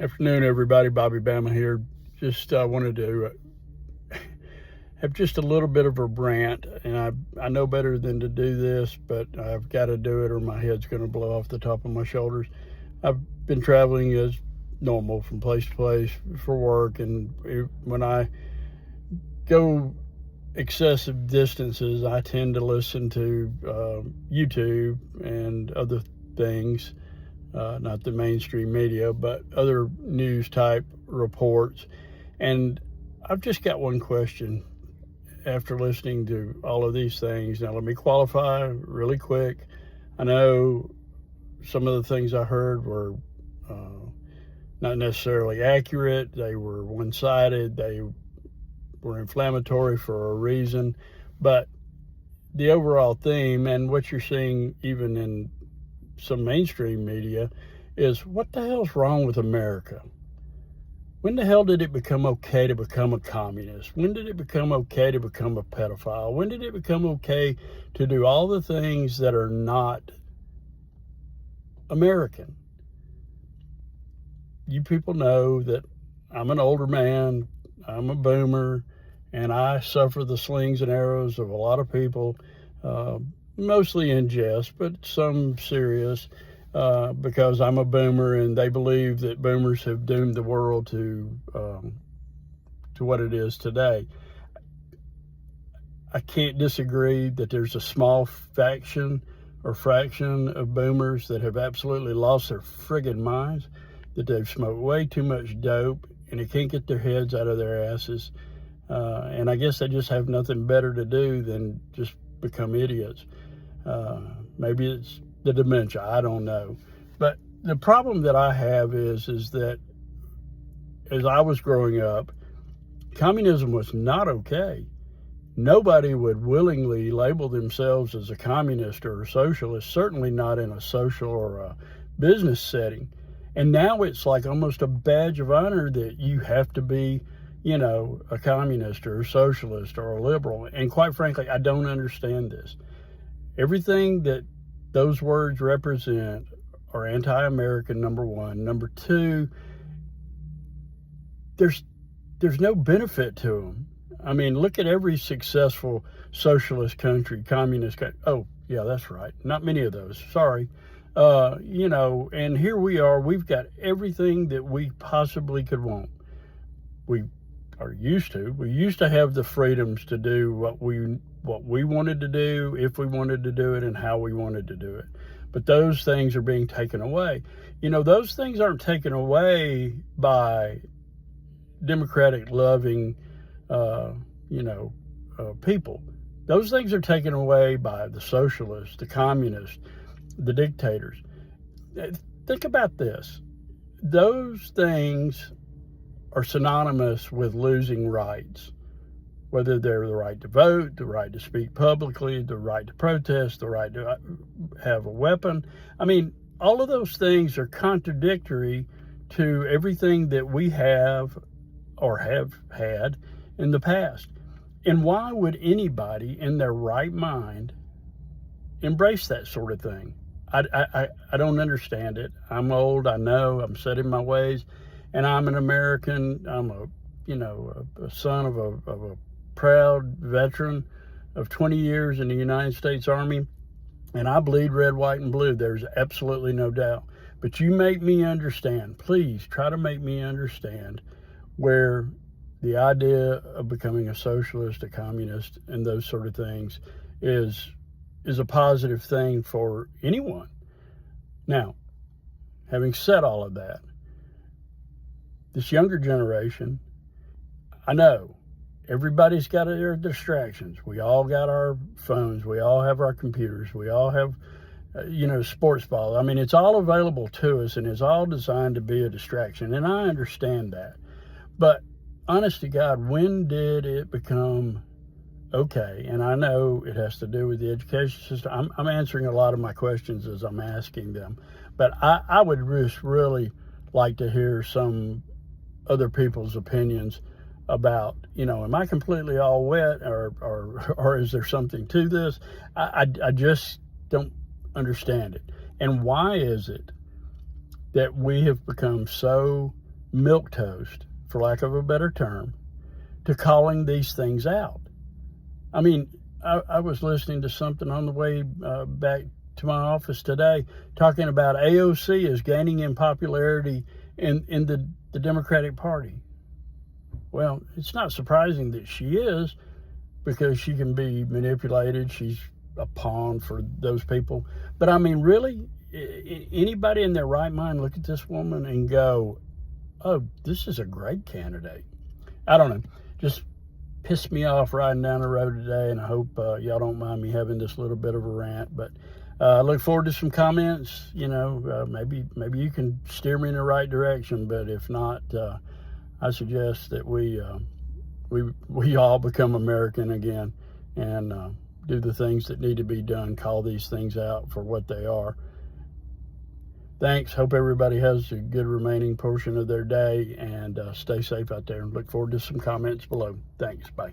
Afternoon, everybody. Bobby Bama here. Just wanted to have just a little bit of a rant, and I know better than to do this, but I've got to do it or my head's going to blow off the top of my shoulders. I've been traveling as normal from place to place for work, and when I go excessive distances, I tend to listen to YouTube and other things. Not the mainstream media, but other news type reports. And I've just got one question after listening to all of these things. Now, let me qualify really quick. I know some of the things I heard were not necessarily accurate. They were one-sided. They were inflammatory for a reason. But the overall theme, and what you're seeing even in some mainstream media, is what the hell's wrong with America? When the hell did it become okay to become a communist? When did it become okay to become a pedophile? When did it become okay to do all the things that are not American? You people know that I'm an older man, I'm a boomer, and I suffer the slings and arrows of a lot of people, mostly in jest, but some serious, because I'm a boomer and they believe that boomers have doomed the world to what it is today. I can't disagree that there's a small faction or fraction of boomers that have absolutely lost their friggin' minds, that they've smoked way too much dope and they can't get their heads out of their asses. And I guess they just have nothing better to do than just become idiots. Maybe it's the dementia, I don't know. But the problem that I have is that as I was growing up, communism was not okay. Nobody would willingly label themselves as a communist or a socialist, certainly not in a social or a business setting. And now it's like almost a badge of honor that you have to be, a communist or a socialist or a liberal. And quite frankly, I don't understand this. Everything that those words represent are anti-American, number one. Number two, there's no benefit to them. I mean, look at every successful socialist country, communist country. Oh, yeah, that's right. Not many of those. Sorry. And here we are. We've got everything that we possibly could want. We used to have the freedoms to do what we wanted to do, if we wanted to do it, and how we wanted to do it. But those things are being taken away. Those things aren't taken away by democratic loving, people. Those things are taken away by the socialists, the communists, the dictators. Think about this. Those things are synonymous with losing rights, whether they're the right to vote, the right to speak publicly, the right to protest, the right to have a weapon. I mean, all of those things are contradictory to everything that we have or have had in the past. And why would anybody in their right mind embrace that sort of thing? I don't understand it. I'm old, I know, I'm set in my ways, and I'm an American. I'm a son of a proud veteran of 20 years in the United States Army, and I bleed red, white, and blue. There's absolutely no doubt. But you make me understand, please try to make me understand where the idea of becoming a socialist, a communist, and those sort of things is a positive thing for anyone. Now, having said all of that, this younger generation, I know everybody's got their distractions. We all got our phones. We all have our computers. We all have, sports ball. I mean, it's all available to us, and it's all designed to be a distraction. And I understand that. But honest to God, when did it become okay? And I know it has to do with the education system. I'm answering a lot of my questions as I'm asking them. But I would just really like to hear some other people's opinions about, am I completely all wet, or is there something to this? I just don't understand it. And why is it that we have become so milquetoast, for lack of a better term, to calling these things out. I mean, I was listening to something on the way back to my office today talking about AOC is gaining in popularity in the Democratic Party. Well, it's not surprising that she is, because she can be manipulated. She's a pawn for those people. But I mean, really, anybody in their right mind look at this woman and go, oh, this is a great candidate? I don't know. Just pissed me off riding down the road today, and I hope y'all don't mind me having this little bit of a rant. But I look forward to some comments. You know, maybe you can steer me in the right direction. But if not, I suggest that we all become American again and do the things that need to be done. Call these things out for what they are. Thanks. Hope everybody has a good remaining portion of their day, and stay safe out there. Look forward to some comments below. Thanks. Bye.